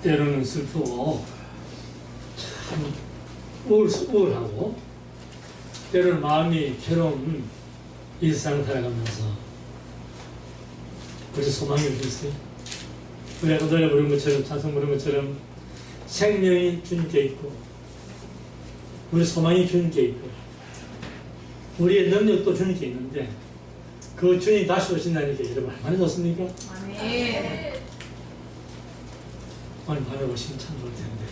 때로는 슬프고 참 우울하고 때로는 마음이 괴로운 일상 살아가면서 우리 소망이 어디 있어요? 우리가 노래 부른 것처럼 찬송 부른 것처럼 생명이 주님께 있고 우리 소망이 주님께 있고 우리의 능력도 주님께 있는데 그 주님 다시 오신다니까 여러분 얼마나 좋습니까? 아멘. 오늘 밤에 오시면 참 좋을 텐데.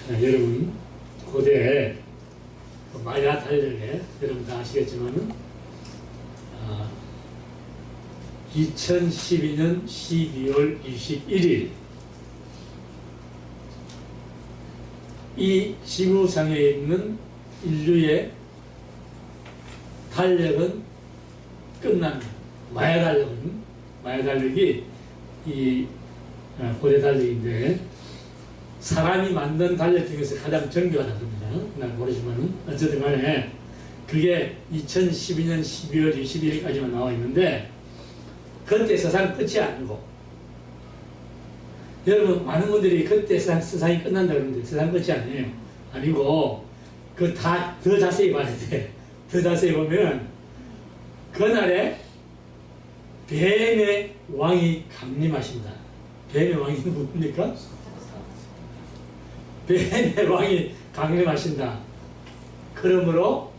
여러분 고대 마야 달력에 여러분 다 아시겠지만은 2012년 12월 21일 이 지구상에 있는 인류의 달력은 끝납니다. 마야 달력이 이 고대 달력인데 사람이 만든 달력 중에서 가장 정교하답니다. 난 모르지만은 어쨌든 간에 그게 2012년 12월 21일까지만 나와 있는데 그때 세상 끝이 아니고 여러분 많은 분들이 그때 세상이 끝난다 그러는데 세상 끝이 아니에요. 아니고 그 다 더 자세히 봐야 돼. 더 자세히 보면 그날에 뱀의 왕이 강림하신다. 뱀의 왕이 누굽니까? 뱀의 왕이 강림하신다. 그러므로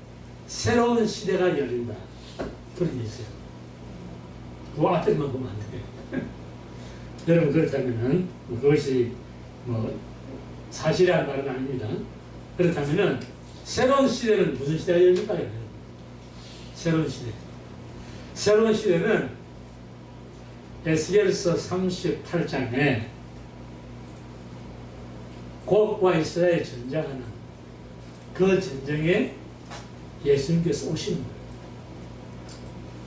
새로운 시대가 열린다. 그런 게 있어요. 그 앞에만 보면 안 돼요. 여러분 그렇다면은 그것이 뭐 사실이라는 말은 아닙니다. 그렇다면은 새로운 시대는 무슨 시대가 열릴까요? 새로운 시대. 새로운 시대는 에스겔서 38장에 곡과 이스라엘 전쟁하는 그 전쟁에 예수님께서 오시는 거예요.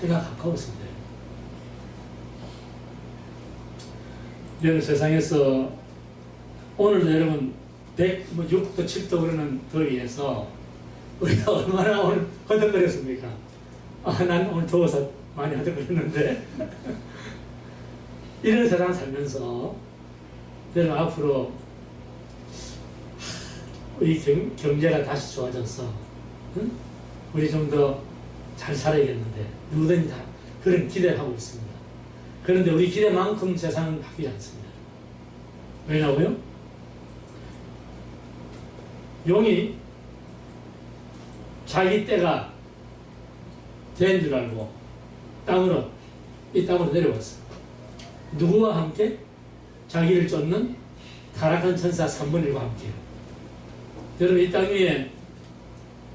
때가 가까웠습니다. 여러분 세상에서 오늘도 여러분 106도 7도 그러는 더위에서 우리가 얼마나 오늘 허덕거렸습니까? 난 오늘 더워서 많이 허덕거렸는데 이런 세상 살면서 여러분 앞으로 우리 경제가 다시 좋아져서 응? 우리 좀 더 잘 살아야겠는데 누구든지 다 그런 기대를 하고 있습니다. 그런데 우리 기대만큼 세상은 바뀌지 않습니다. 왜냐고요? 용이 자기 때가 된 줄 알고 이 땅으로 내려왔어. 누구와 함께? 자기를 쫓는 타락한 천사 3분의 1과 함께요. 여러분 이 땅 위에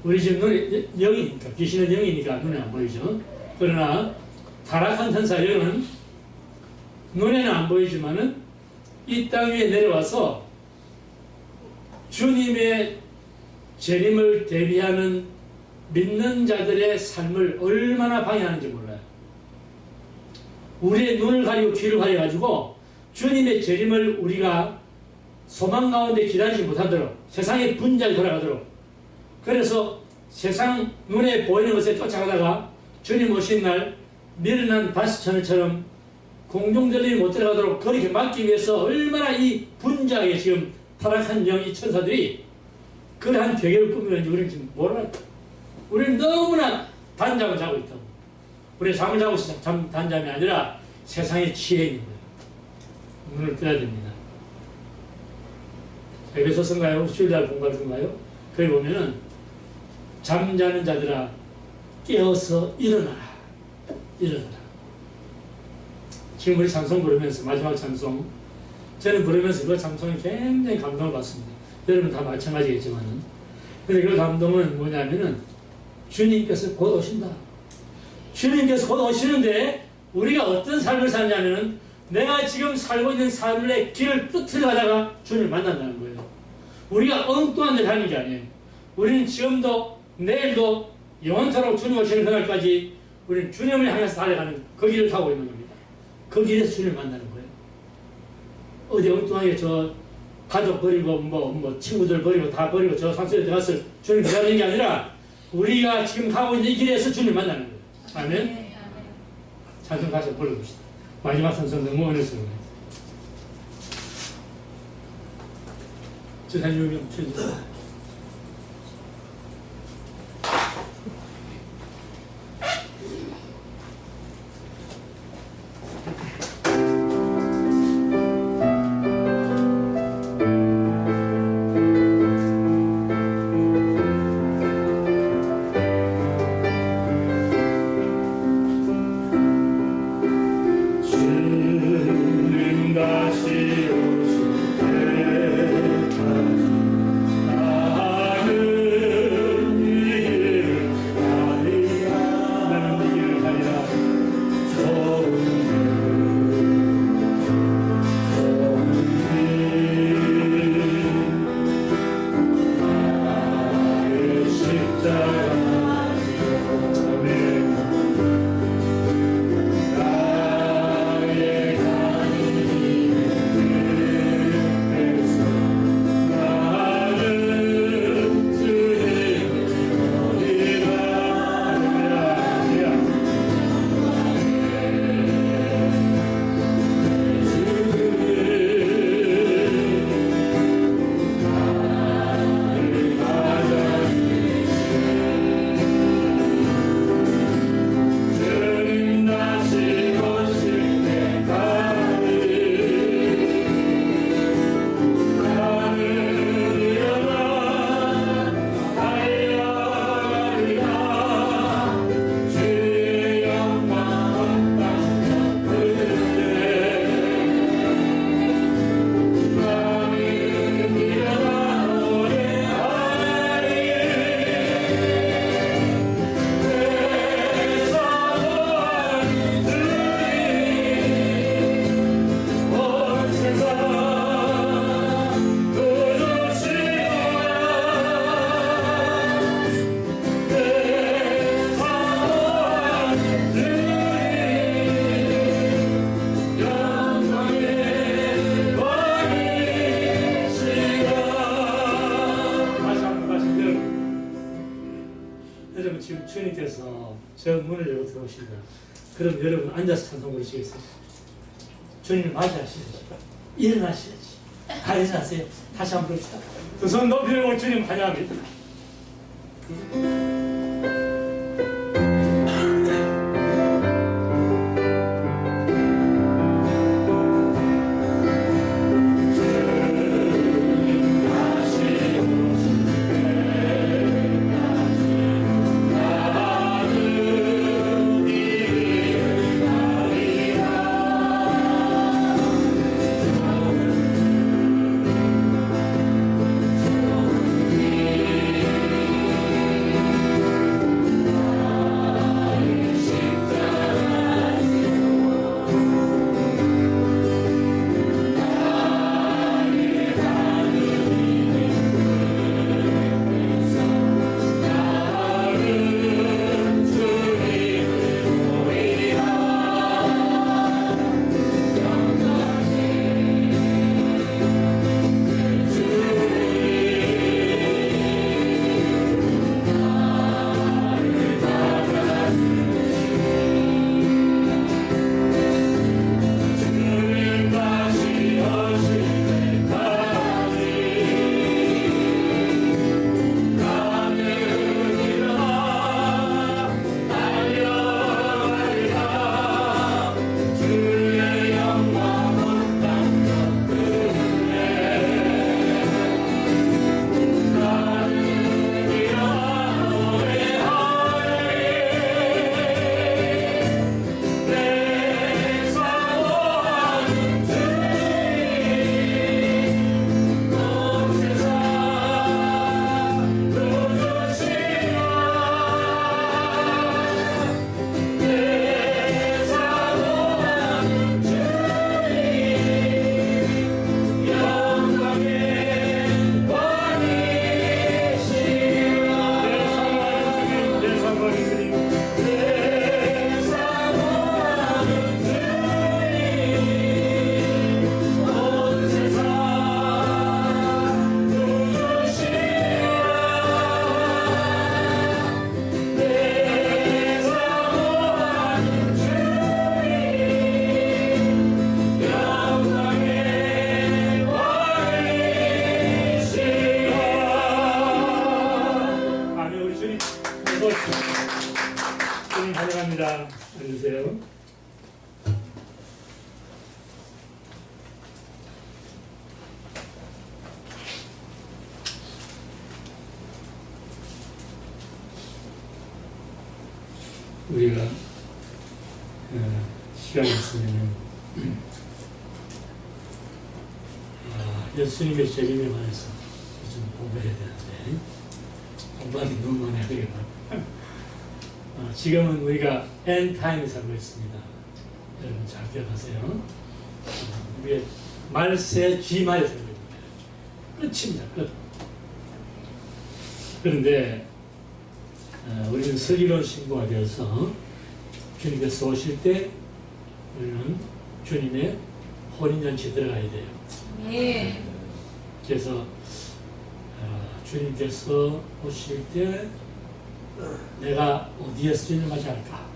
우리 지금 눈에 영이니까 귀신은 영이니까 눈에 안 보이죠. 그러나 타락한 천사 영은 눈에는 안 보이지만은 이 땅 위에 내려와서 주님의 재림을 대비하는 믿는 자들의 삶을 얼마나 방해하는지 몰라요. 우리의 눈을 가리고 귀를 가려가지고 주님의 재림을 우리가 소망 가운데 기다리지 못하도록 세상의 분자에 돌아가도록 그래서 세상 눈에 보이는 것에 쫓아가다가 주님 오신 날 미련한 바스천처럼 공중들이 못 들어가도록 그렇게 막기 위해서 얼마나 이 분자에 지금 타락한 영이 천사들이 그러한 계획을 꾸미는지 우리는 지금 몰라요. 우리는 너무나 단잠을 자고 있다고. 우리 잠을 자고 있어. 단잠이 아니라 세상에 취해 있는 거예요. 눈을 떠야 됩니다. 에베소서인가요? 주일날 공부하던가요? 거기 보면은 잠자는 자들아 깨어서 일어나라. 일어나라. 지금 우리 찬송 부르면서 마지막 찬송 저는 부르면서 그 찬송이 굉장히 감동을 받습니다. 여러분 다 마찬가지겠지만은 근데 그 감동은 뭐냐면은 주님께서 곧 오신다. 주님께서 곧 오시는데 우리가 어떤 삶을 사냐면은 내가 지금 살고 있는 삶의 길을 끝을 가다가 주님을 만난다는 거예요. 우리가 엉뚱한 데 사는 게 아니에요. 우리는 지금도 내일도 영원토록 주님 오시는 그날까지 우리는 주님을 향해서 달려가는 그 길을 타고 있는 겁니다. 그 길에서 주님을 만나는 거예요. 어디 엉뚱하게 저 가족 버리고 뭐 친구들 버리고 다 버리고 저 산속에 들어가서 주님 기다리는 게 아니라 우리가 지금 가고 있는 이 길에서 주님을 만나는 거예요. 아멘. 찬송 가서 불러봅시다. 마지막 선수 너무 어려워요. 저 사진 좀 쳐주세요. 주님 다시 오실 때까지 나는 이 길을 가리라. 좋은 나의 십자가 여러분 지금 주님께서 저 문을 열고 들어오십니다. 그럼 여러분 앉아서 찬송 부르시겠어요? 주님을 맞이하셔야지. 일어나셔야지. 다 일어나세요. 다시 한번 부릅시다. 두 손 높이 들고 주님 환영합니다. 들으세요. 우리가 시간이 있으면 예수님의 재림에 관해서 좀 공부해야 되는데 공부하기 너무 많이 하겠다. 지금은 우리가 엔타임에 살고 있습니다. 여러분 잘 기억하세요. 우리의 말세 G말에 살고 있습니다. 끝입니다. 끝. 그런데 우리는 서기로운 신부가 되어서 주님께서 오실 때 우리는 주님의 혼인잔치에 들어가야 돼요. 예. 그래서 주님께서 오실 때 내가 어디에서 주님을 맞이할까?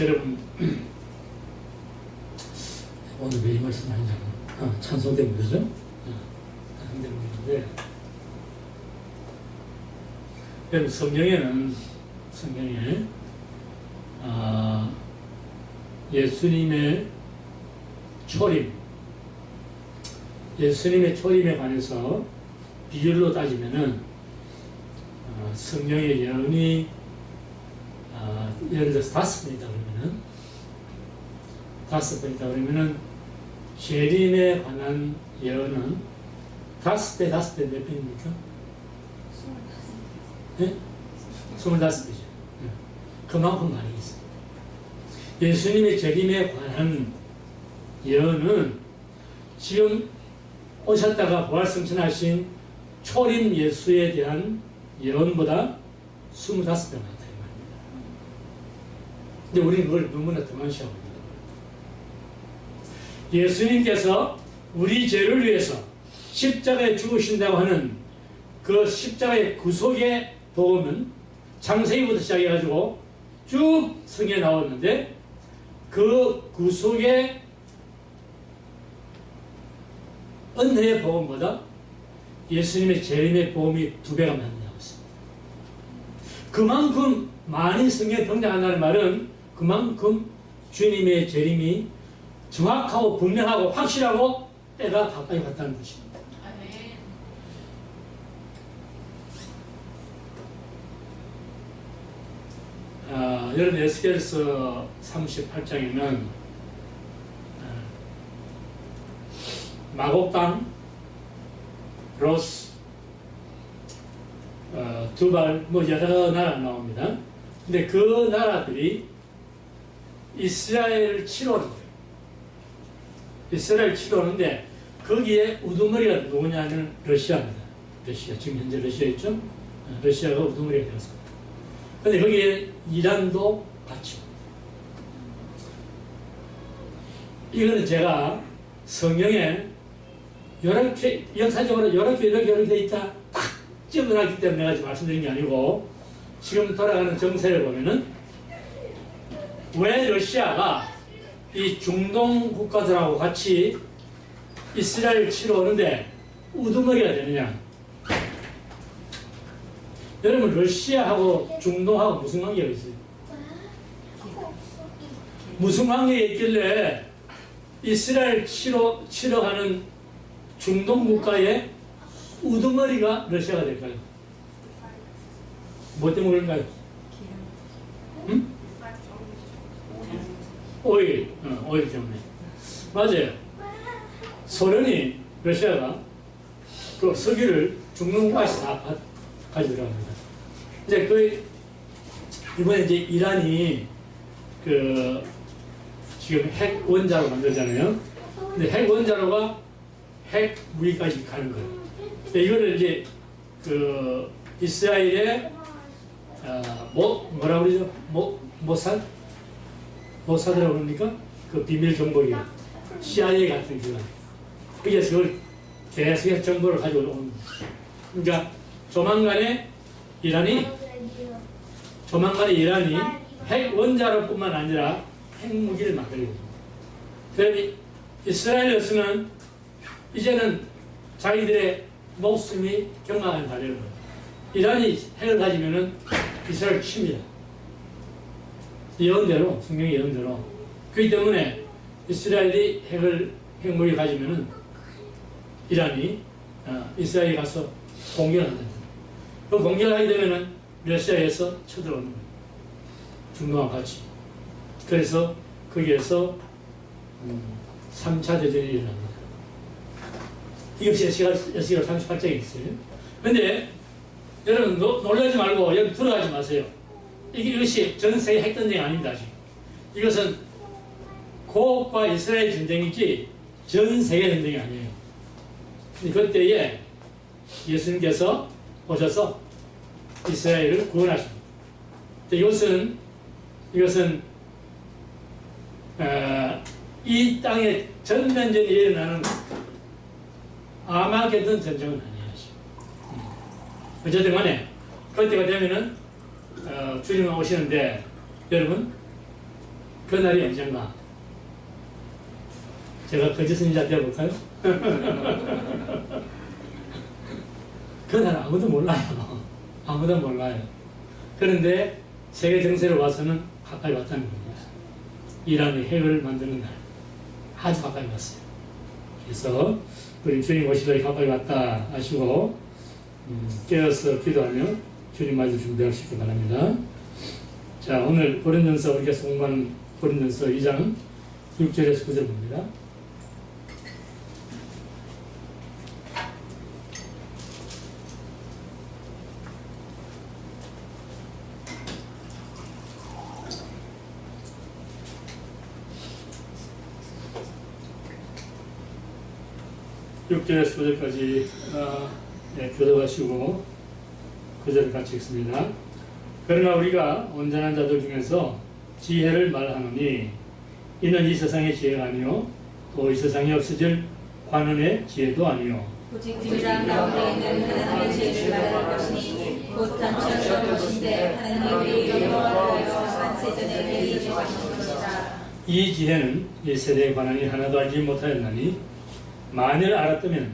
여러분 오늘 왜 이 말씀 하냐? 찬송 때문에 그죠? 찬송 때문인데 여러분 성경에 예수님의 초림에 관해서 비율로 따지면은 성경의 예언이 예를 들어서 5번이다 그러면은 재림에 관한 예언은 5배 몇 편입니까? 25배죠. 그만큼 많이 있습니다. 예수님의 재림에 관한 예언은 지금 오셨다가 부활승천하신 초림 예수에 대한 예언보다 25배 많다 이 말입니다. 근데 우리는 그걸 너무나 등한시하고 있는 거예요. 예수님께서 우리 죄를 위해서 십자가에 죽으신다고 하는 그 십자가의 구속의 복음은 창세기부터 시작해가지고 쭉 성경에 나왔는데 그 구속의 은혜의 복음보다 예수님의 재림의 복음이 2배가 많이 나오고 있습니다. 그만큼 많이 성경에 등장한다는 말은 그만큼 주님의 재림이 정확하고 분명하고 확실하고 때가 가까이 갔다는 것입니다. 여러분 에스겔서 38장에는 마곡당, 로스, 두발 여러 나라 나옵니다. 근데 그 나라들이 이스라엘을 치러오는 거예요. 이스라엘 치러오는데 거기에 우두머리가 누구냐는 러시아입니다. 러시아 지금 현재 러시아 있죠? 러시아가 우두머리가 되었습니다. 근데 거기에 이란도 같이 이거는 제가 성경에 이렇게 역사적으로 이렇게 있다 딱 적어놨기 때문에 내가 지금 말씀드린 게 아니고 지금 돌아가는 정세를 보면은 왜 러시아가 이 중동 국가들하고 같이 이스라엘 치러 오는데 우두머리가 되느냐? 여러분 러시아하고 중동하고 무슨 관계가 있어요? 무슨 관계가 있길래 이스라엘 치러 가는 중동 국가의 우두머리가 러시아가 될까요? 뭐 때문에 그런가요? 응? 오일 때문에. 맞아요. 소련이 러시아가 그 석유를 중동 국가에서 다 가져들어갑니다. 이제 이번에 이제 이란이 지금 핵 원자로 만들잖아요. 근데 핵 원자로가 핵 무기까지 가는 거예요. 이거를 이제 이스라엘의 뭐라 그러죠? 모사드라고 그럽니까? 그 비밀 정보기관, CIA 같은 기관. 그래서 그걸 계속해서 정보를 가지고 온. 그러니까 조만간에 이란이 핵 원자로뿐만 아니라 핵무기를 만들게 됩니다. 그러니 이스라엘에서는 이제는 자기들의 목숨이 경마가 달리는 거예요. 이란이 핵을 가지면은 이스라엘 칩니다. 예언대로, 성경의 예언대로. 그렇기 때문에 이스라엘이 핵무기 가지면은 이란이 이스라엘에 가서 공격을 한다. 그 공격을 하게 되면은 러시아에서 쳐들어오는 거예요. 중동과 같이. 그래서 거기에서 3차 대전이 일어납니다. 이것이 여시가 38장에 있어요. 근데 여러분 놀라지 말고 여기 들어가지 마세요. 이것이 전 세계 핵전쟁이 아닙니다. 아직. 이것은 고국과 이스라엘 전쟁이지 전 세계 전쟁이 아니에요. 그때에 예수님께서 오셔서 이스라엘을 구원하십니다. 이것은 이 땅에 전면전이 일어나는 아마게돈 전쟁은 아니에요. 어쨌든 간에 그때가 되면은 주님 오시는데 여러분 그날이 언젠가 제가 거짓 선지자 되어볼까요? 그날 아무도 몰라요. 아무도 몰라요. 그런데 세계 정세를 와서는 가까이 왔다는 겁니다. 이란이 핵을 만드는 날 아주 가까이 왔어요. 그래서 우리 주님 오실 날이 가까이 왔다 하시고 깨어서 기도하며 주님 맞을 준비하시기 바랍니다. 자, 오늘 고린도전서 우리가 공부하는 고린도전서 2장 6절에서 9절 봅니다. 육 6절에서 9절까지 교도하시고 그 절을 같이 읽습니다. 그러나 우리가 온전한 자들 중에서 지혜를 말하노니 이는 이 세상의 지혜가 아니요 또 이 세상에 없어질 관원의 지혜도 아니요 오직 우리랑 가운데 있는 하나님의 지혜를 말할 것이니 곧 단추하실 것인데 하나님의 영광을 위하여 만세전에 이루어 가신 것이다. 이 지혜는 이 세대의 관원이 하나도 알지 못하였나니 만일 알았다면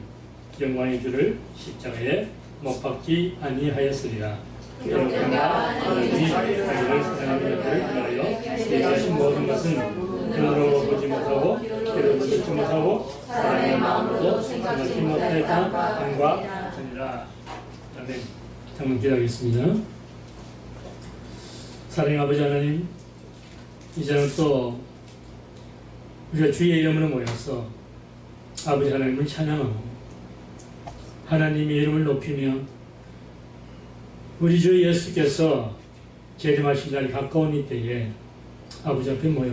영광의 주를 십자가에 못 박지 아니하였으리라. 그러나 하나님이 자기를 사랑하는 것을 위하여 예수신 모든 것은 눈으로 보지 못하고 귀로 듣지 못하고 사람의 마음으로도 생각지 못했던 한과 같으니라. 아멘. 잠깐 기도하겠습니다. 사랑의 아버지 하나님, 이제는 또 우리가 주의 이름으로 모여서 아버지 하나님을 찬양하고 하나님의 이름을 높이며 우리 주 예수께서 재림하신 날이 가까운 이때에 아버지 앞에 모여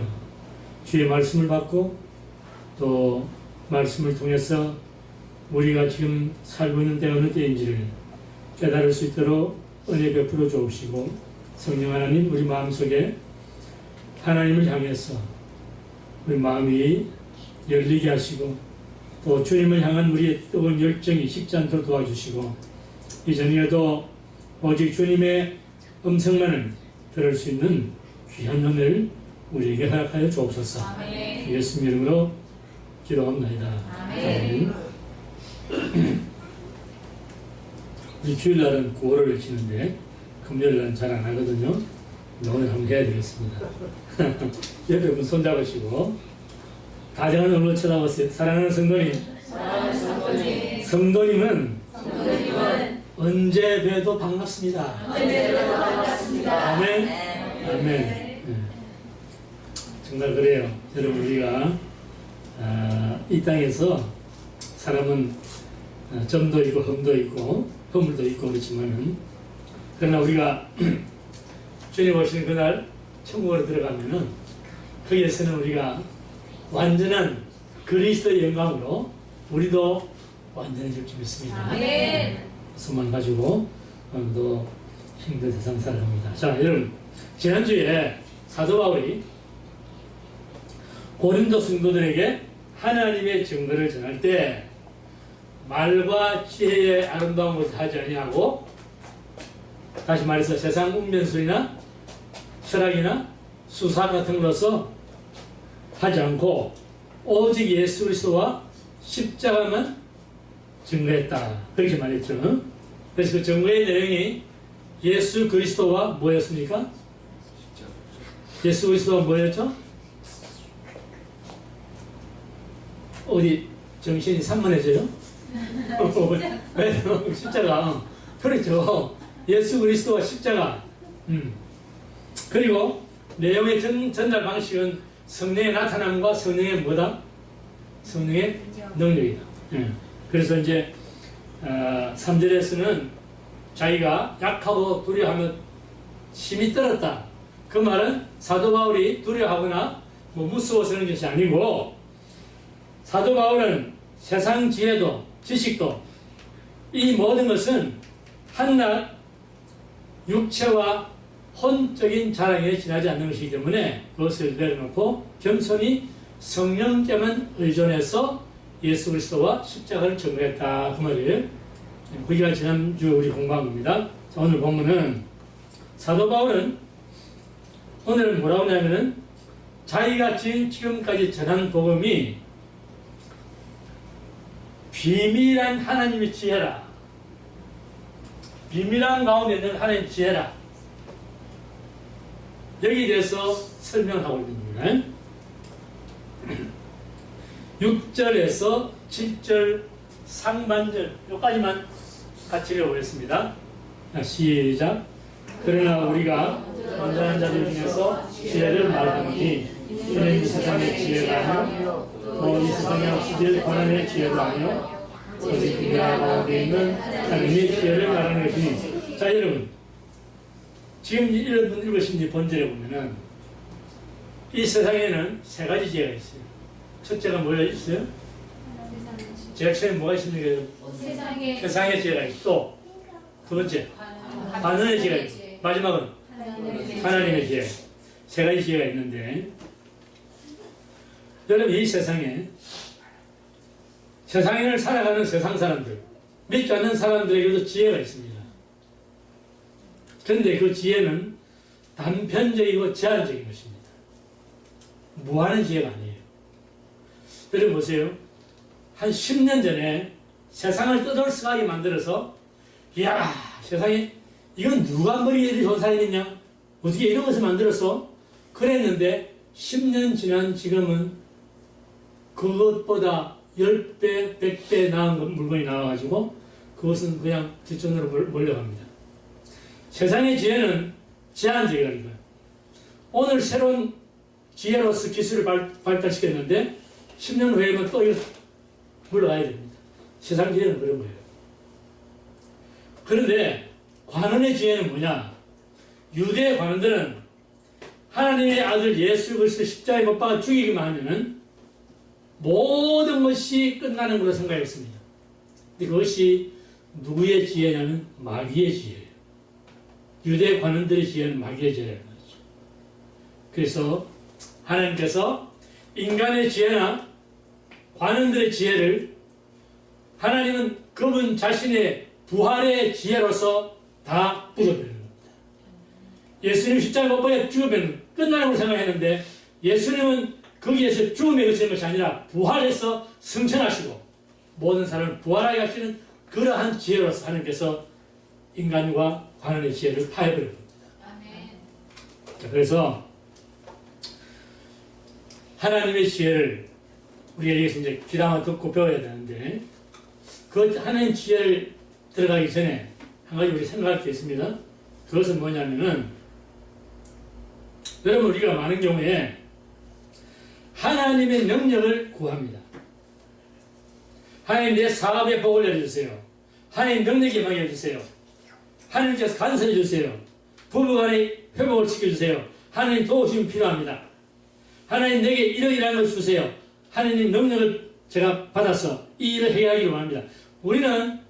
주의 말씀을 받고 또 말씀을 통해서 우리가 지금 살고 있는 때 어느 때인지를 깨달을 수 있도록 은혜 베풀어 주옵시고 성령 하나님 우리 마음속에 하나님을 향해서 우리 마음이 열리게 하시고 또 주님을 향한 우리의 뜨거운 열정이 식지 않도록 도와주시고 이전에도 오직 주님의 음성만을 들을 수 있는 귀한 은혜를 우리에게 허락하여 주옵소서. 아멘. 예수님 이름으로 기도합니다. 아멘. 우리 주일날은 구호를 외치는데 금요일날은 잘 안 하거든요. 오늘 한번 해야 되겠습니다. 여러분 손잡으시고 가정은 얼굴 쳐다보세요. 사랑하는 성도님. 성도님은 언제 봬도 반갑습니다. 아멘. 아멘. 정말 그래요. 여러분 우리가 이 땅에서 사람은 점도 있고 흠도 있고 허물도 있고 그렇지만은 그러나 우리가 주님 오시는 그날 천국으로 들어가면은 거기에서는 우리가 완전한 그리스도의 영광으로 우리도 완전해질 줄 믿습니다. 아멘. 소망 가지고 오늘도 힘든 세상 살아갑니다. 자, 여러분 지난주에 사도 바울이 고린도 성도들에게 하나님의 증거를 전할 때 말과 지혜의 아름다운 것을 하지 아니하고 다시 말해서 세상 운변술이나 철학이나 수사 같은 것으로서 하지 않고 오직 예수 그리스도와 십자가만 증거했다. 그렇게 말했죠. 그래서 그 증거의 내용이 예수 그리스도와 뭐였습니까? 예수 그리스도가 뭐였죠? 어디 정신이 산만해져요? 왜? 십자가. 그렇죠. 예수 그리스도와 십자가. 그리고 내용의 전달 방식은 성령의 나타남과 성령의 뭐다? 성령의 능력이다. 그래서 이제 3절에서는 자기가 약하고 두려워하며 힘이 떨었다. 그 말은 사도 바울이 두려워하거나 뭐 무서워서 그런 것이 아니고, 사도 바울은 세상 지혜도 지식도 이 모든 것은 한낱 육체와 혼적인 자랑에 지나지 않는 것이기 때문에 그것을 내려놓고 겸손히 성령께만 의존해서 예수 그리스도와 십자가를 전거했다. 그 말이에요. 거기가 지난주 우리 공부한 겁니다. 자, 오늘 본문은 사도 바울은 오늘은 뭐라고 하냐면은 자기가 지금까지 전한 복음이 비밀한 하나님의 지혜라. 비밀한 가운데 있는 하나님의 지혜라. 여기에 대해서 설명하고 있는 겁니다. 6절에서 7절 상반절 여기까지만 같이 읽어보겠습니다. 시작. 그러나 우리가 완전한 자들 중에서 지혜를 말하노니 이는 이 세상의 지혜가 아니요 또 이 세상에 없으실 권한의 지혜도 아니요 오직 비밀한 가운데 있는 하나님의 지혜를 말하는 것이니. 자, 여러분, 지금 여러분 읽으신 본절에 보면은 이 세상에는 세 가지 지혜가 있어요. 첫째가 뭐가 있어요? 제일 처음에 뭐가 있습니까? 세상의 지혜가 있고, 또 두 번째 반응의 지혜가 있고, 마지막은 하나님의 지혜. 세 가지 지혜가 있는데, 여러분, 이 세상에는 살아가는 세상 사람들, 믿지 않는 사람들에게도 지혜가 있습니다. 그런데 그 지혜는 단편적이고 제한적인 것입니다. 무한한 지혜가 아니에요. 여러분 보세요. 한 10년 전에 세상을 떠들썩하게 만들어서, 이야, 세상에 이건 누가 머리에 이리 좋은 사람이냐? 어떻게 이런 것을 만들었어? 그랬는데 10년 지난 지금은 그것보다 10배, 100배 나은 물건이 나와가지고 그것은 그냥 뒷전으로 몰려갑니다. 세상의 지혜는 제한적이라는 거예요. 오늘 새로운 지혜로서 기술을 발달시켰는데 10년 후에는 또 이거 물러가야 됩니다. 세상 지혜는 그런 거예요. 그런데 관원의 지혜는 뭐냐? 유대 관원들은 하나님의 아들 예수 그리스도 십자가에 못 박아 죽이기만 하면은 모든 것이 끝나는 걸로 생각했습니다. 근데 그것이 누구의 지혜냐면 마귀의 지혜예요. 유대 관원들의 지혜는 마귀의 지혜라는 거죠. 그래서 하나님께서 인간의 지혜나 관원들의 지혜를 하나님은 그분 자신의 부활의 지혜로서 다 부숴버리는 겁니다. 예수님 십자가에 못 박아 죽으면 끝나는 걸로 생각했는데 예수님은 거기에서 죽음에 그치는 것이 아니라 부활해서 승천하시고 모든 사람을 부활하게 하시는 그러한 지혜로서 하나님께서 인간과 관원의 지혜를 파해버린 겁니다. 자, 그래서 하나님의 지혜를 우리가 여기서 이제 귀담아 듣고 배워야 되는데, 그 하나님 지혜를 들어가기 전에 한 가지 우리 생각할 게 있습니다. 그것은 뭐냐면은, 여러분, 우리가 많은 경우에 하나님의 능력을 구합니다. 하나님 내 사업에 복을 내려주세요. 하나님 능력이 임하게 해주세요. 하나님께서 간섭해 주세요. 부부간의 회복을 시켜주세요. 하나님 도우심이 필요합니다. 하나님 내게 이러이러한 걸 주세요. 하나님 능력을 제가 받아서 이 일을 해결하기를 원합니다. 우리는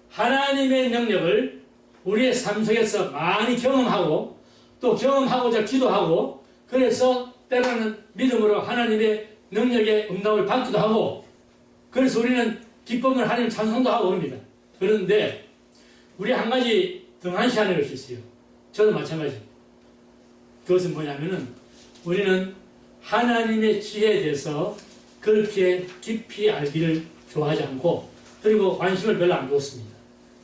하나님의 능력을 우리의 삶 속에서 많이 경험하고 또 경험하고자 기도하고, 그래서 때로는 믿음으로 하나님의 능력의 응답을 받기도 하고, 그래서 우리는 기쁨을 하나님 찬송도 하고 그럽니다. 그런데 우리 한 가지 등한시하는 것이 있어요. 저도 마찬가지. 그것은 뭐냐면은 우리는 하나님의 지혜에 대해서 그렇게 깊이 알기를 좋아하지 않고, 그리고 관심을 별로 안 두었습니다.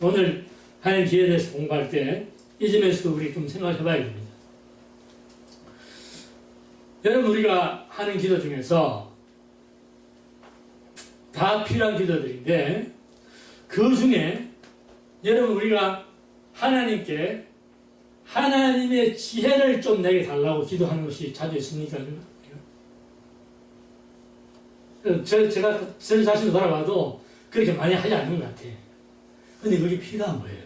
오늘 하나님 지혜에 대해서 공부할 때 이 점에서도 우리 좀 생각해 봐야 됩니다. 여러분 우리가 하는 기도 중에서 다 필요한 기도들인데 그 중에 여러분 우리가 하나님께 하나님의 지혜를 좀 내게 달라고 기도하는 것이 자주 있습니까? 제가 저 자신을 돌아봐도 그렇게 많이 하지 않는 것 같아요. 근데 그게 필요한 거예요.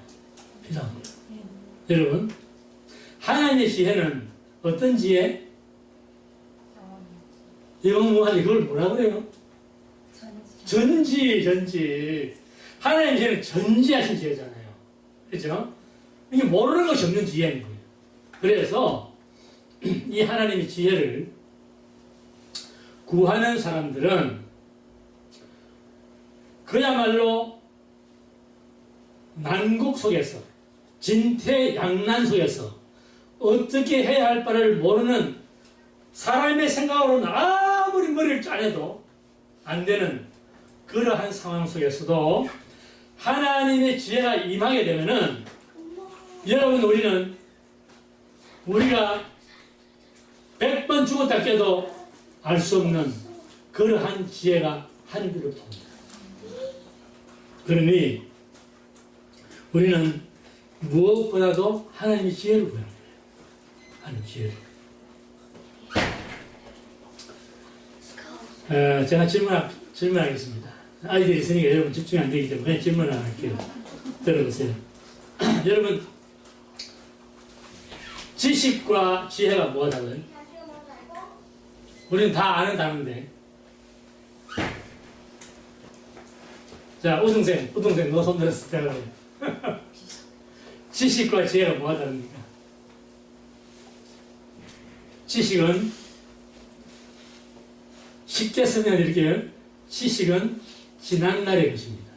필요한 거예요. 여러분 하나님의 지혜는 어떤 지혜? 영원하지. 그걸 뭐라 그래요? 전지. 하나님의 지혜는 전지하신 지혜잖아요. 그렇죠? 이게 모르는 것이 없는 지혜인 거예요. 그래서 이 하나님의 지혜를 구하는 사람들은 그야말로 난국 속에서 진퇴양난 속에서 어떻게 해야 할 바를 모르는 사람의 생각으로는 아무리 머리를 짜내도 안 되는 그러한 상황 속에서도 하나님의 지혜가 임하게 되면은 여러분 우리가 100번 죽었다 깨도 알 수 없는 그러한 지혜가 하늘로부터 옵니다. 그러니 우리는 무엇보다도 하나님의 지혜를 구하는 거예요. 하나님의 지혜를. 제가 질문하겠습니다. 아이들이 있으니까 여러분 집중이 안 되기 때문에 질문을 안 할게요. 들어보세요. 여러분 지식과 지혜가 뭐가 달라요? 우리는 다 아는 단어인데. 자, 우동생 너 손 들었을 때 지식과 지혜가 뭐가 다릅니까? 지식은 쉽게 설명드릴게요. 지식은 지난날의 것입니다.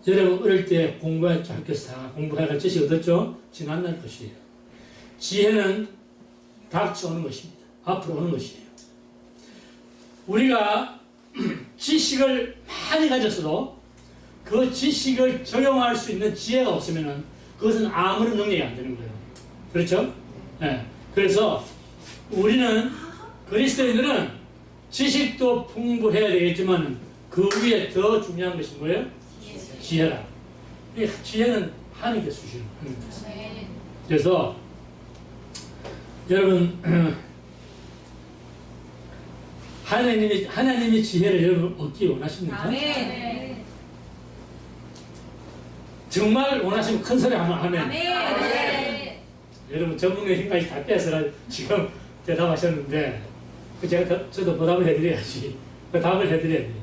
여러분 어릴 때 공부했죠. 학교에서 다 공부해서 지식 얻었죠? 지난날 것이에요. 지혜는 닥쳐오는 것입니다. 앞으로 오는 것이에요. 우리가 지식을 많이 가졌어도 그 지식을 적용할 수 있는 지혜가 없으면 그것은 아무런 능력이 안 되는 거예요. 그렇죠? 네. 그래서 우리는 그리스도인들은 지식도 풍부해야 되겠지만 그 위에 더 중요한 것이 뭐예요? 지혜라. 지혜는 하나님께 주시는 거예요. 그래서 여러분 하나님의 지혜를 여러분 얻기 원하십니까? 아멘. 정말 원하시면 큰 소리 하면 아멘. 아멘. 여러분 전문의 힘까지 다 빼서 지금 대답하셨는데 저도 보답을 해드려야지. 그 답을 해드려야 돼요.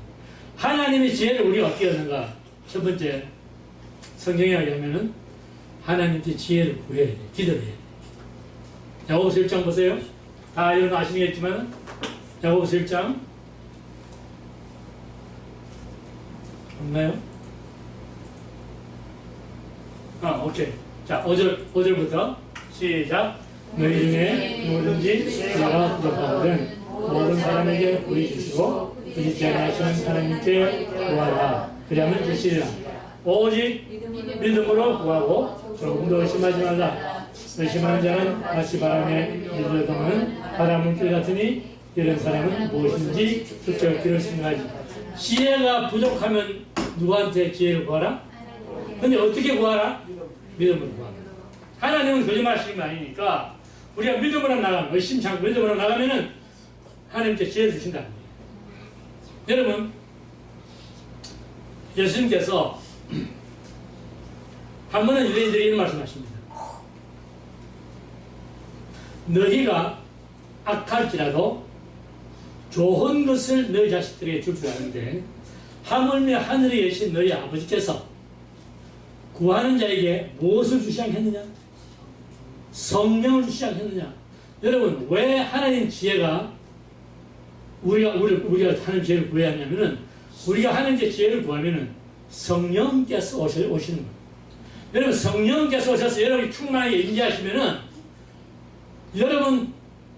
하나님의 지혜를 우리가 어떻게 얻는가? 첫 번째 성경에 의하면은 하나님께 지혜를 구해야 돼. 기도를 해야 돼. 야고보서 1장 보세요. 다 여러분 아시겠지만 야고보서 1장 없나요? 오케이. 자, 5절부터 시작. 너희 중에 누구든지 지혜가 부족하거든 모든 사람에게 부이 주시고 부짓지 않으시는 하나님께 구하라. 그리하면 주시리라. 오직 믿음으로 구하고 조금도 의심하지 말라. 의심하는 자는 마치 바람에 밀려도는 바람문길 같으니 이런 사람은 무엇인지 직접 길을 생각하지. 지혜가 부족하면 누구한테 지혜를 구하라? 근데 어떻게 구하라? 믿음으로 구하라. 하나님은 거짓말하시는 거 아니니까 우리가 믿음으로 나가면, 의심치 않고 믿음으로 나가면은 하나님께 지혜를 주신다는 거예요. 여러분, 예수님께서 한 번은 유대인들이 이런 말씀하십니다. 너희가 악할지라도 좋은 것을 너희 자식들에게 줄 줄 아는데 하물며 하늘에 계신 너희 아버지께서 구하는 자에게 무엇을 주시 않겠느냐? 성령을 주시 않겠느냐? 여러분, 왜 하나님 지혜가 우리가 하나님 지혜를 구해야 하냐면은 우리가 하나님께 지혜를 구하면은 성령께서 오시는 거예요. 여러분, 성령께서 오셔서 여러분이 충만하게 임재하시면은 여러분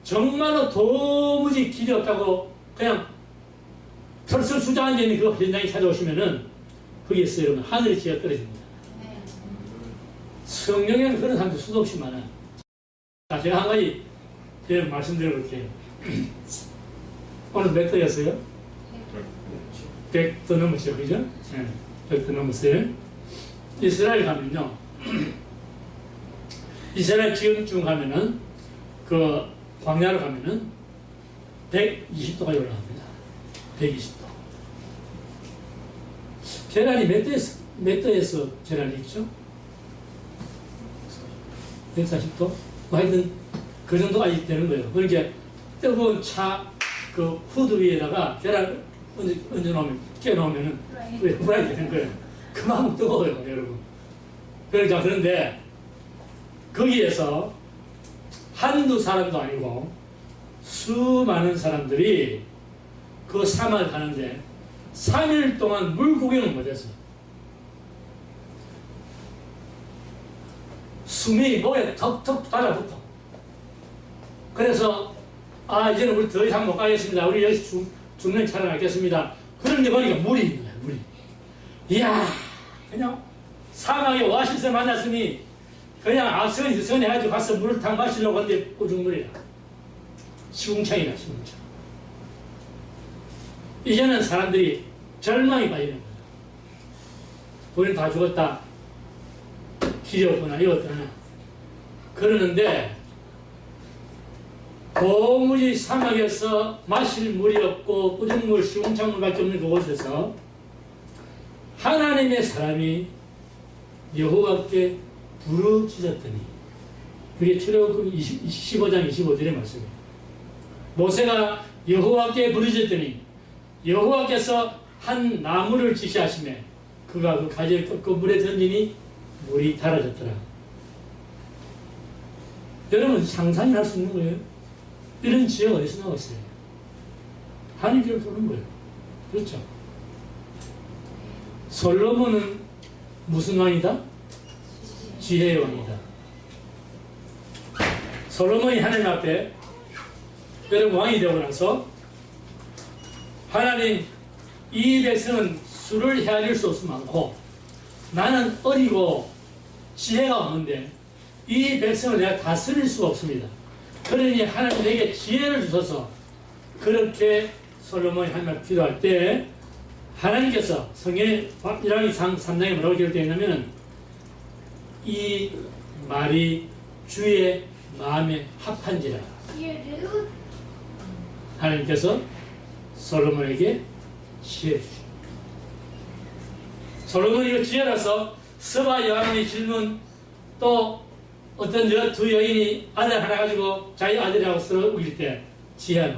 정말로 도무지 길이 없다고 그냥 털썩 주저앉아 있는 그 현장에 찾아오시면은 거기에서 여러분 하늘의 지혜가 떨어집니다. 성령에는 그런 사람들 수도 없이 많아요. 자, 제가 한 가지 여러분 말씀드려볼게요. 오늘 몇 도였어요? 100도 넘었죠, 그죠? 네, 100도 넘었어요. 이스라엘 가면요, 이스라엘 지금쯤 가면은 그 광야로 가면은 120도가 올라갑니다. 120도. 계란이 몇 도에서 계란이 있죠? 140도? 뭐 하여튼 그 정도가 되는 거예요. 그러니까 뜨거운 그 후드 위에다가 계란 얹어놓으면, 깨놓으면은 후라이 되는 거예요. 그만큼 뜨거워요, 여러분. 그러니까 그런데 거기에서 한두 사람도 아니고 수많은 사람들이 그 사막을 가는데 3일 동안 물 구경을 못했어요. 수명이 목에 턱턱 달라붙어. 그래서 이제는 우리 더 이상 못 가겠습니다. 우리 여기서 죽는 차를 하겠습니다. 그런데 보니까 물이 있는 거야, 물이. 이야, 그냥 사막에 오아시스 만났으니 그냥 앞선 뒤선 해가지고 가서 물을 탁 마시려고 하는데 우중물이라. 시궁창이라, 시궁창. 이제는 사람들이 절망이 빠지는 거야. 우리는 다 죽었다. 길이 없거나 이었거나 그러는데 도무지 사막에서 마실 물이 없고 우중물, 시궁창물밖에 없는 그곳에서 하나님의 사람이 여호와께 부르짖었더니, 그게 출애굽기 15장 25절의 말씀이에요. 모세가 여호와께 부르짖었더니 여호와께서 한 나무를 지시하시매 그가 그 가지를 꺾고 물에 던지니 물이 달아졌더라. 여러분 상상이 할 수 있는 거예요? 이런 지혜가 어디서 나왔어요? 하나님께로 보는 거예요. 그렇죠? 솔로몬은 무슨 왕이다? 지혜의 왕이다. 솔로몬이 하나님 앞에 여러분 왕이 되고 나서 하나님, 이 백성은 수를 헤아릴 수 없을 많고 나는 어리고 지혜가 없는데 이 백성을 내가 다스릴 수가 없습니다. 그러니 하나님 내게 지혜를 주셔서, 그렇게 솔로몬이 하나님 앞에 기도할 때 하나님께서 성경의 1왕기 3장에 뭐라고 기록되어 있냐면 이 말이 주의 마음에 합한지라. 하나님께서 솔로몬에게 지혜 주십니다. 솔로몬이 그 지혜라서 서바 여왕의 질문, 또 어떤 두 여인이 아들 하나 가지고 자기 아들이라고 서로 우길 때 지혜하는,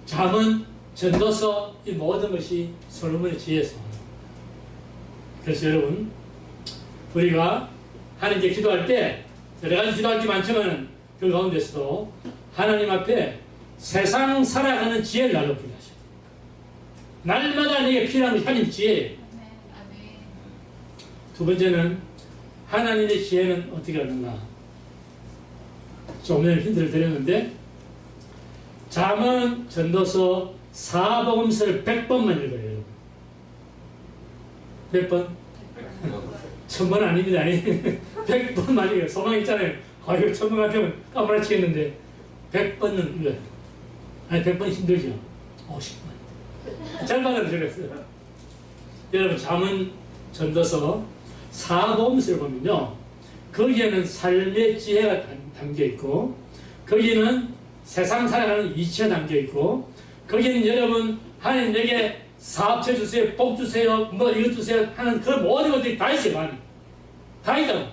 잠언, 전도서, 이 모든 것이 솔로몬의 지혜에서. 그래서 여러분, 우리가 하나님께 기도할 때 여러 가지 기도할 게 많지만 그 가운데서도 하나님 앞에 세상 살아가는 지혜를 나눠 부여하셔. 날마다 내게 필요한 것이 하나님 지혜예요. 두 번째는 하나님의 지혜는 어떻게 하는가? 조금 전에 힌트를 드렸는데, 잠언, 전도서, 사복음서를 100번만 읽어요, 여러분. 몇 번? 1000번 아닙니다. 아니. 100번만 읽어요. 소망 있잖아요. 이거 1000번 같으면 까무라치겠는데 100번은 읽어요. 아니, 100번 힘들죠. 50번. 절반으로 줄였어요. 여러분, 잠언, 전도서, 사복음서를 보면요, 거기에는 삶의 지혜가 담겨 있고, 거기는 세상 살아가는 이치가 담겨 있고, 거기는 여러분 하나님 내게 사업체 주세요, 복 주세요, 뭐 이것 주세요 하는 그 모든 것들이 다 있어요. 많이 다 있다고.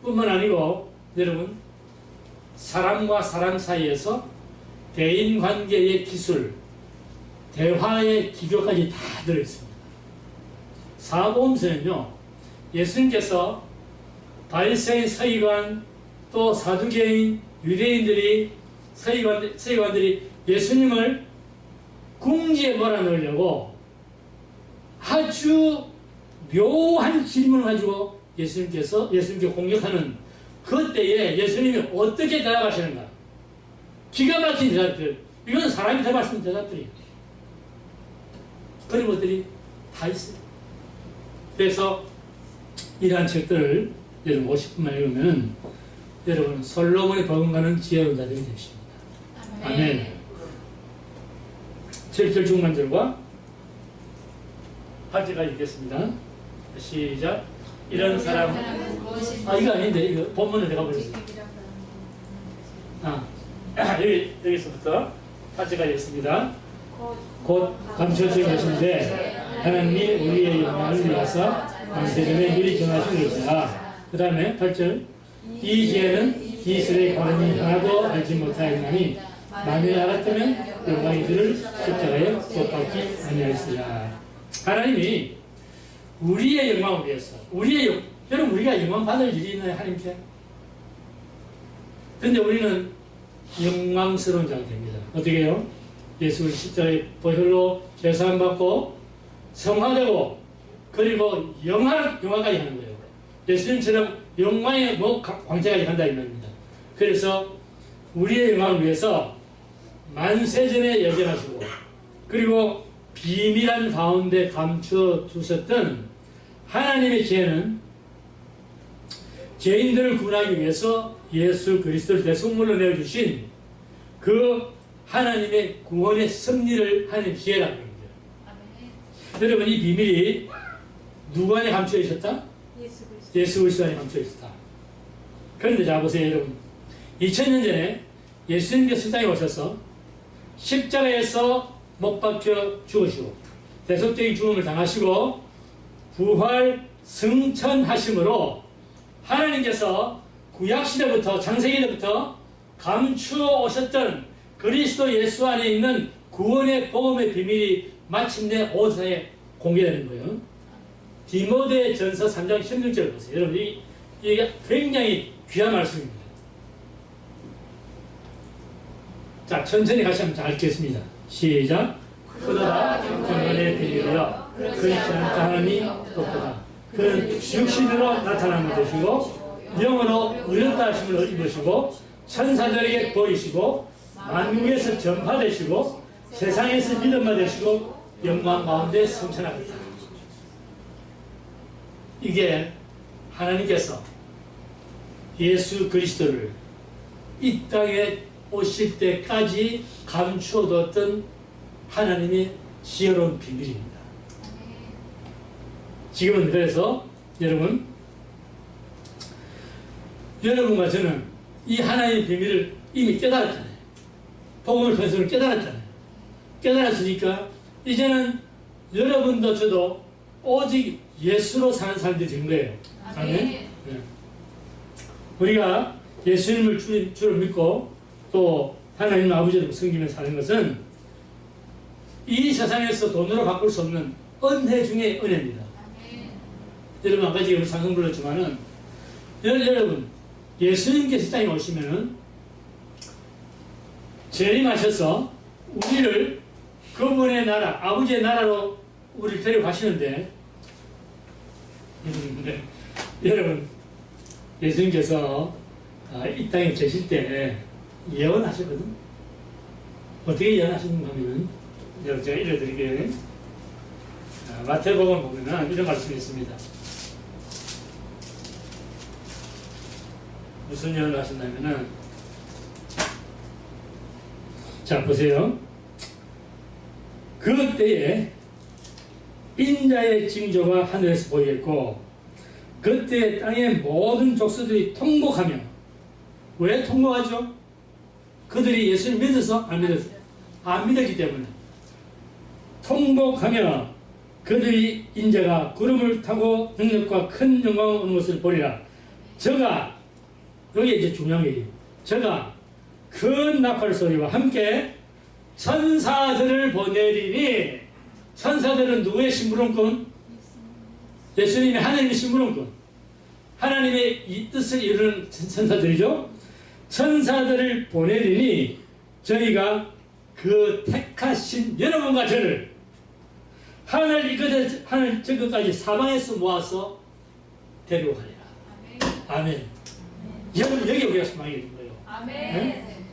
뿐만 아니고 여러분, 사람과 사람 사이에서 대인관계의 기술, 대화의 기교까지 다 들어있습니다. 사복음서는요, 예수님께서 바리새인, 서기관, 또 사두개인, 유대인들이 서기관들이 예수님을 궁지에 몰아넣으려고 아주 묘한 질문을 가지고 예수님께 공격하는 그때에 예수님이 어떻게 대답하시는가? 기가 막힌 대답들. 이건 사람이 대답할 수 있는 대답들이에요. 그런 것들이 다 있어요. 그래서 이러한 책들을 여러분 50분만 읽으면 여러분 솔로몬의 버금가는 지혜로운 자들이 되십니다. 아멘. 7절 중간절과 8절까지 읽겠습니다. 시작. 이런 사람, 이거 아닌데, 이거 본문을 내가 버렸어. 여기서부터 8절까지 읽습니다. 곧 감춰진 것인데 하나님이 우리의 영광을 위하사 만세전에 미리 정하신 것이라. 그 다음에 8절. 이 지혜는 이스라엘 관원이 하나도 알지 못하였나니 만일 알았다면 영광이 그를 십자가에 못 박지 아니하였으리라. 하나님이 우리의 영광을 위해서, 여러분 우리가 영광 받을 일이 있나요, 하나님께? 근데 우리는 영광스러운 자가 됩니다. 어떻게 해요? 예수 십자가의 보혈로 제사함받고 성화되고 그리고 영화까지 하는 거예요. 예수님처럼 영광의 광채까지 한다 이 말입니다. 그래서 우리의 영광을 위해서 만세전에 예정하시고 그리고 비밀한 가운데 감추어 두셨던 하나님의 지혜는 죄인들을 구원하기 위해서 예수 그리스도를 대속물로 내어주신 그 하나님의 구원의 섭리를 하는 지혜라는 겁니다. 여러분 이 비밀이 누구 안에 감추어 있었다? 예수 그리스도 안에 감추어 있었다. 그런데 자 보세요 여러분, 2000년 전에 예수님께서 땅에 오셔서 십자가에서 못 박혀 죽으시고 대속적인 죽음을 당하시고 부활 승천하심으로 하나님께서 구약시대부터 창세기대부터 감추어 오셨던 그리스도 예수 안에 있는 구원의 복음의 비밀이 마침내 온 세상에 공개되는 거예요. 디모데 전서 3장 16절 보세요. 여러분 이게 굉장히 귀한 말씀입니다. 자, 천천히 같이 한번 잘 읽겠습니다. 시작. 그러나 영원의 비밀이여 그렇지 않다 하나님이 없도다. 그는 육신으로 나타나는 것이고 영으로 의롭다 하심을 입으시고 천사들에게 보이시고 만국에서 전파되시고 세상에서 믿음받으시고 영광 가운데 승천하겠다. 이게 하나님께서 예수 그리스도를 이 땅에 오실 때까지 감추어뒀던 하나님의 지혜로운 비밀입니다. 지금은 그래서 여러분과 저는 이 하나님의 비밀을 이미 깨달았잖아요. 복음을 통해서 깨달았잖아요. 깨달았으니까 이제는 여러분도 저도 오직 예수로 사는 사람들이 된 거예요. 아멘. 네. 우리가 예수님을 주로 믿고 또 하나님 아버지를 섬기며 사는 것은 이 세상에서 돈으로 바꿀 수 없는 은혜 중의 은혜입니다. 여러분 아까 지금 찬송 불렀지만은 여러분 예수님께서 땅에 오시면은 재림하셔서 우리를 그분의 나라, 아버지의 나라로 우리를 데려가시는데 여러분 예수님께서 이 땅에 계실 때 예언하셨거든. 어떻게 예언하셨는가 하면은 여러분 제가 읽어드릴게요. 마태복음 보면은 이런 말씀이 있습니다. 무슨 예언을 하셨냐면은 자 보세요. 그때에 인자의 징조가 하늘에서 보이겠고 그때 땅의 모든 족속들이 통곡하며 왜 통곡하죠? 그들이 예수를 믿어서 안 믿었어요. 안 믿었기 때문에 통곡하며 그들이 인자가 구름을 타고 능력과 큰 영광을 오는 것을 보리라. 저가 여기 이제 중요한 게 저가 큰 나팔 소리와 함께 천사들을 보내리니 천사들은 누구의 심부름꾼? 예수님의 하나님의 심부름꾼. 하나님의 이 뜻을 이루는 천사들이죠. 천사들을 보내리니 저희가 그 택하신 여러분과 저를 하늘 이끝에 하늘 저끝까지 사방에서 모아서 데려가리라. 아멘. 여기 우리가 소망이 있는 거예요. 아멘. 네?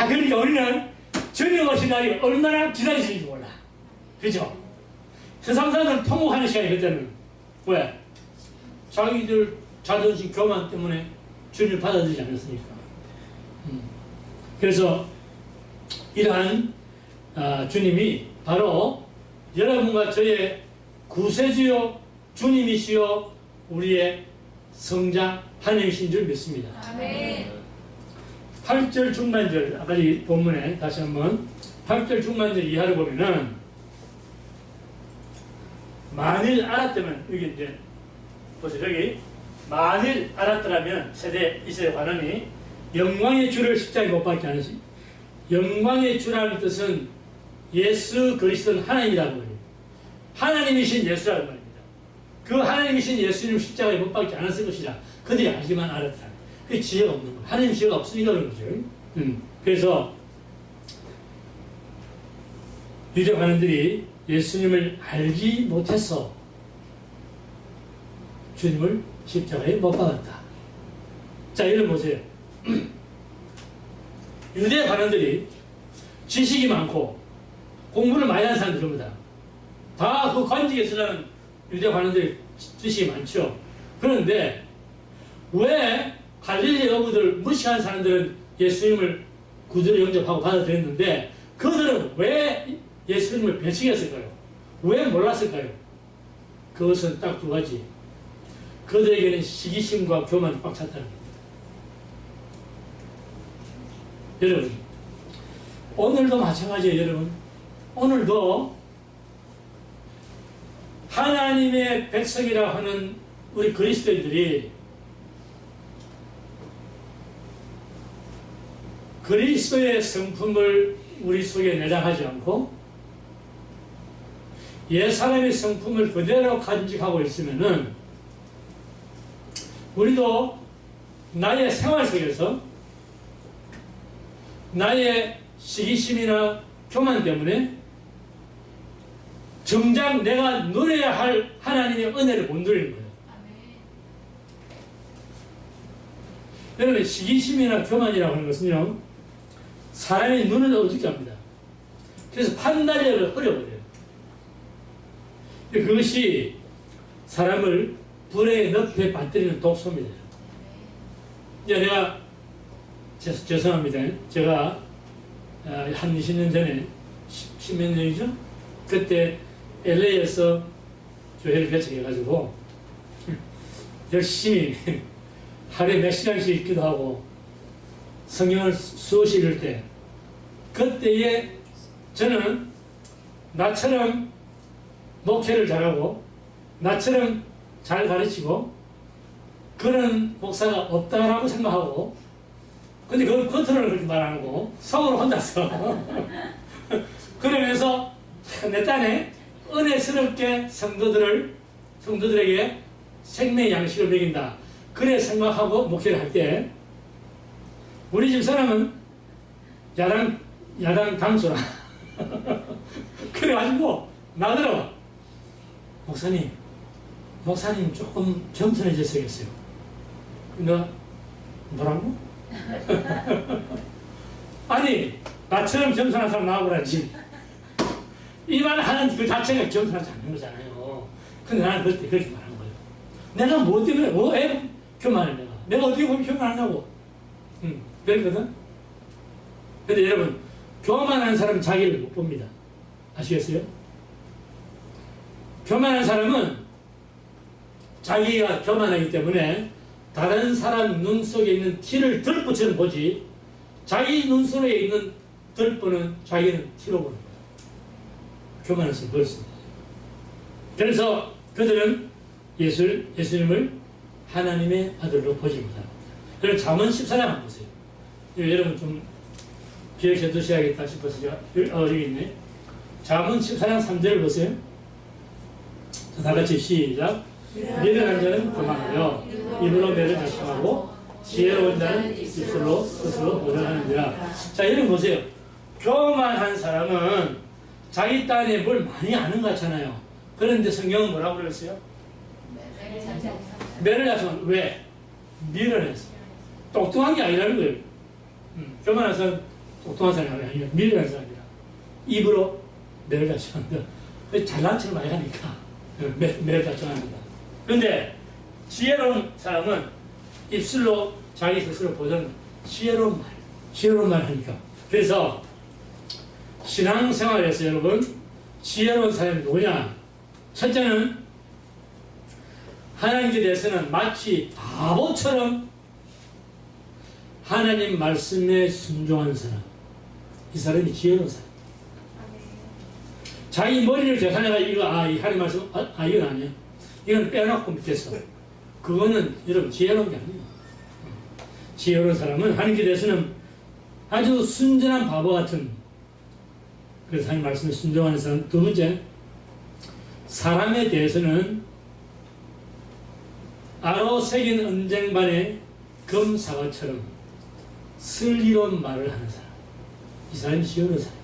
그러니까 우리는 주님 오신 날이 얼마나 기다리시는지 몰라. 그죠? 세상 사람들은 통곡하는 시간이 그때는 왜? 자기들 자존심 교만 때문에 주님을 받아들이지 않았으니까. 그래서 이러한 주님이 바로 여러분과 저의 구세주요 주님이시요 우리의 성자 하나님이신 줄 믿습니다. 아멘. 8절 중반절 아까 이 본문에 다시 한번 8절 중반절 이하를 보면은 만일 알았다면 여기 이제 보세요. 여기 만일 알았더라면 세대 이스라엘 관원이 영광의 주를 십자가에 못 박지 않으시. 영광의 주라는 뜻은 예수 그리스도는 하나님이라고 해요. 하나님이신 예수라는 말입니다. 그 하나님이신 예수님 십자가에 못 박지 않았을 것이라 그들이 알기만 알았다. 그게 지혜가 없는 거예요. 하나님 지혜가 없으니까 그런 거죠. 그래서 유대 관원들이 예수님을 알지 못해서 주님을 십자가에 못 박았다. 자, 이를 보세요. 유대 관원들이 지식이 많고 공부를 많이 하는 사람들 전부 다 그 관직에 서는 유대 관원들이 지식이 많죠. 그런데 왜 갈릴리 어부들 무식한 사람들은 예수님을 구주로 영접하고 받아들였는데 그들은 왜 예수님을 배척했을까요? 왜 몰랐을까요? 그것은 딱 두 가지. 그들에게는 시기심과 교만이 꽉 찼다는 겁니다. 여러분, 오늘도 마찬가지예요. 여러분, 오늘도 하나님의 백성이라 하는 우리 그리스도인들이 그리스도의 성품을 우리 속에 내장하지 않고 옛사람의 성품을 그대로 간직하고 있으면은 우리도 나의 생활 속에서 나의 시기심이나 교만 때문에 정작 내가 누려야 할 하나님의 은혜를 못 누리는 거예요. 여러분, 시기심이나 교만이라고 하는 것은요, 사람의 눈을 어둡게 합니다. 그래서 판단력을 흐려버려요. 그것이 사람을 불의 늪에 빠뜨리는 독소입니다. 이제 내가 죄송합니다. 제가 한 20년 전에 10몇 년이죠? 그때 LA에서 교회를 개척해가지고 열심히 하루에 몇 시간씩 읽기도 하고 성경을 수없이 읽을 때 그때에 저는 나처럼 목회를 잘하고 나처럼 잘 가르치고 그런 목사가 없다라고 생각하고 근데 그걸 겉으로는 그렇게 말 안 하고 속으로 혼자서 그러면서 내 딴에 은혜스럽게 성도들에게 생명의 양식을 먹인다. 그래 생각하고 목회를 할 때 우리 집 사람은 야당 당수라 그래가지고 나더러 목사님 조금 겸손해졌어야겠어요. 내가 뭐라고? 아니 나처럼 겸손한 사람 나와보라지. 이 말 하는 그 자체가 겸손하지 않는 거잖아요. 근데 나는 그때 그렇게 말한 거예요. 내가 뭐 때문에 왜 교만해 내가 어떻게 보면 교만하냐고. 그랬거든. 근데 여러분, 교만한 사람은 자기를 못 봅니다. 아시겠어요? 교만한 사람은 자기가 교만하기 때문에 다른 사람 눈 속에 있는 티를 들보처럼 보지 자기 눈 속에 있는 들보는 자기는 티로 보는 거예요. 교만해서 그렇습니다. 그래서 그들은 예수님을 하나님의 아들로 보지 못합니다. 그럼 잠언 14장 한번 보세요. 여러분 좀 기억해 두셔야겠다 싶어서 제가 여기 있네. 잠언 14장 3절을 보세요. 다 같이 시작. 미련한 자는 교만하여 입으로 매를 자청하고 지혜로운 자는 입술로 스스로 보전하느니라. 자, 여러분 보세요. 교만한 사람은 자기 딴에 뭘 많이 아는 것 같잖아요. 그런데 성경은 뭐라고 그랬어요? 매를 자청하는. 왜? 미련해서. 똑똑한 게 아니라는 거예요. 교만한 사람 똑똑한 사람이 아니라 미련한 사람이라. 입으로 매를 자청한다. 잘난 척을 많이 하니까 매를 자청합니다. 그런데 지혜로운 사람은 입술로 자기 스스로 보존 지혜로운 말. 지혜로운 말 하니까. 그래서 신앙생활에서 여러분 지혜로운 사람이 누구냐? 첫째는 하나님께 대해서는 마치 바보처럼 하나님 말씀에 순종하는 사람. 이 사람이 지혜로운 사람. 자기 머리를 계산해가 이거 이 하나님 말씀 이건 아니야. 이건 빼놓고 믿겠어. 그거는 여러분 지혜로운 게 아니에요. 지혜로운 사람은 하나님께 대해서는 아주 순전한 바보 같은, 그래서 하나님 말씀에 순종하는 사람. 두 번째, 사람에 대해서는 아로 새긴 언쟁반의 금사과처럼 슬기로운 말을 하는 사람. 이 사람이 지혜로운 사람.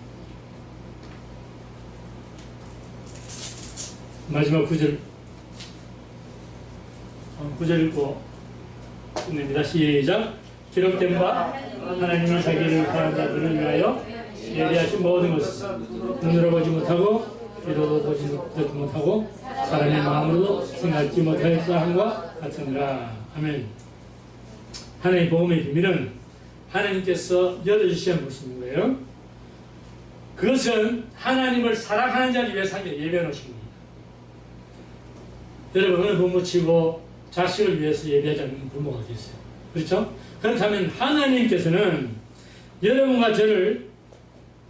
마지막 9절 읽고 끝냅니다. 시작. 기록된 바 하나님이 자기를 구하는 자들을 위하여 예비하신 모든 것을 눈으로 보지 못하고 귀로 보지 못하고 사람의 마음으로도 생각지 못하였다 함과 같으니라. 아멘. 하나님의 복음의 비밀은 하나님께서 열어주시는 것인 거예요. 그것은 하나님을 사랑하는 자를 위해서 예배해 놓으신 겁니다. 여러분 어느 부모 치고 자식을 위해서 예배하지 않는 부모가 어디 있어요? 그렇죠? 그렇다면 하나님께서는 여러분과 저를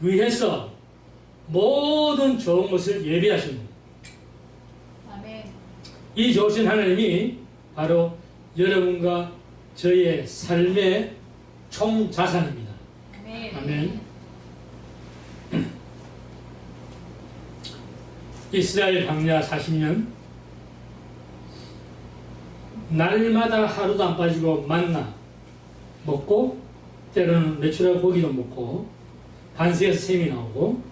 위해서 모든 좋은 것을 예비하십니다. 아멘. 이 좋으신 하나님이 바로 여러분과 저의 삶의 총자산입니다. 아멘. 아멘. 이스라엘 광야 40년 날마다 하루도 안 빠지고 만나 먹고 때로는 메추라 고기도 먹고 반석에서 샘이 나오고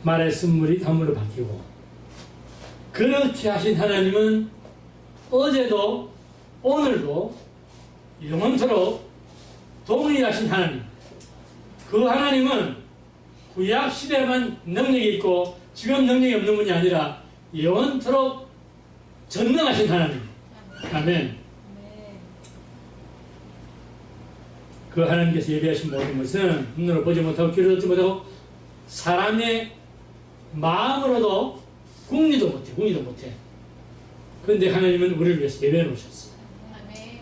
말의 쓴물이 단물로 바뀌고 그렇게 하신 하나님은 어제도 오늘도 영원토록 동일하신 하나님. 그 하나님은 구약 시대만 능력이 있고 지금 능력이 없는 분이 아니라 영원토록 전능하신 하나님. 아멘. 그 하나님께서 예비하신 모든 것은 눈으로 보지 못하고 귀로 듣지 못하고 사람의 마음으로도 궁리도 못해. 그런데 하나님은 우리를 위해서 예배해 놓으셨어요. 아멘.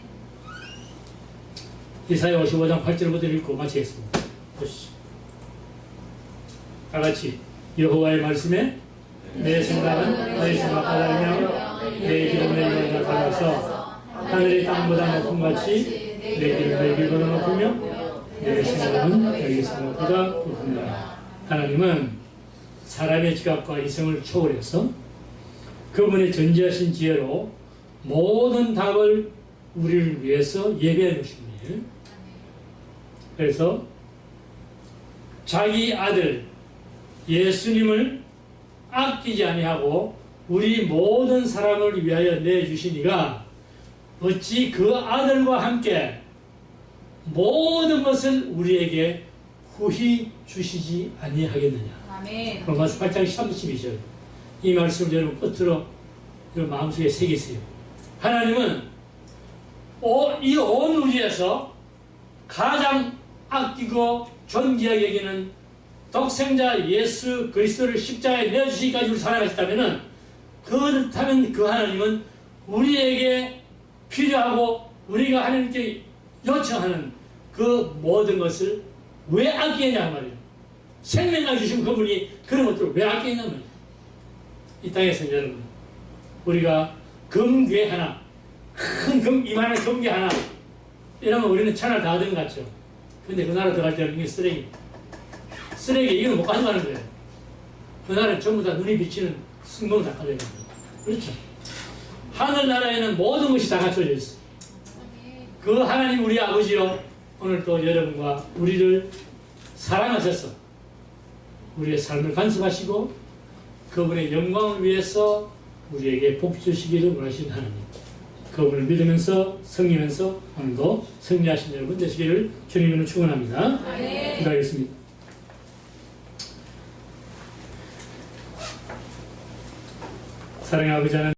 이사야 55장 8절부터 읽고 마치겠습니다. 보시죠. 다 같이 여호와의 말씀에 내 생각은 너희 생각보다 아니하며 내 길은 너희 길보다 달라서 하늘이 땅보다 높은 같이 내 길은 너희 길보다 높으며 내 생각은 너희 생각보다 높으니라. 하나님은 사람의 지각과 이성을 초월해서 그분의 전지하신 지혜로 모든 답을 우리를 위해서 예배해 놓으십니다. 그래서 자기 아들 예수님을 아끼지 아니하고 우리 모든 사람을 위하여 내주시니가 어찌 그 아들과 함께 모든 것을 우리에게 후히 주시지 아니하겠느냐. 아멘. 로마서 8장 32절. 이 말씀을 여러분 끝으로 여러분 마음속에 새기세요. 하나님은 이 온 우주에서 가장 아끼고 존귀하게 여기는 독생자 예수 그리스도를 십자가에 내어주시기까지 우리 사랑하셨다면 그렇다면 그 하나님은 우리에게 필요하고 우리가 하나님께 요청하는 그 모든 것을 왜 아끼느냐 말이에요. 생명을 주신 그분이 그런 것들을 왜 아끼느냐 말이에요. 이 땅에서 여러분 우리가 금괴 하나 큰 이만한 금괴 하나 이러면 우리는 천을 다 얻은 것 같죠. 근데 그 나라 들어갈 때는 이게 쓰레기 이거는 못 가져가는 거예요. 그 나라는 전부 다 눈이 비치는 승봉을 다 가져가는 거예요. 그렇죠. 하늘나라에는 모든 것이 다 갖춰져 있어요. 그 하나님 우리 아버지요 오늘 또 여러분과 우리를 사랑하셔서 우리의 삶을 간섭하시고 그분의 영광을 위해서 우리에게 복 주시기를 원하시는 하나님, 그분을 믿으면서 섬기면서 오늘도 승리하신 여러분 되시기를 주님으로 축원합니다. 기도하겠습니다. 사랑의 아버지 하나님,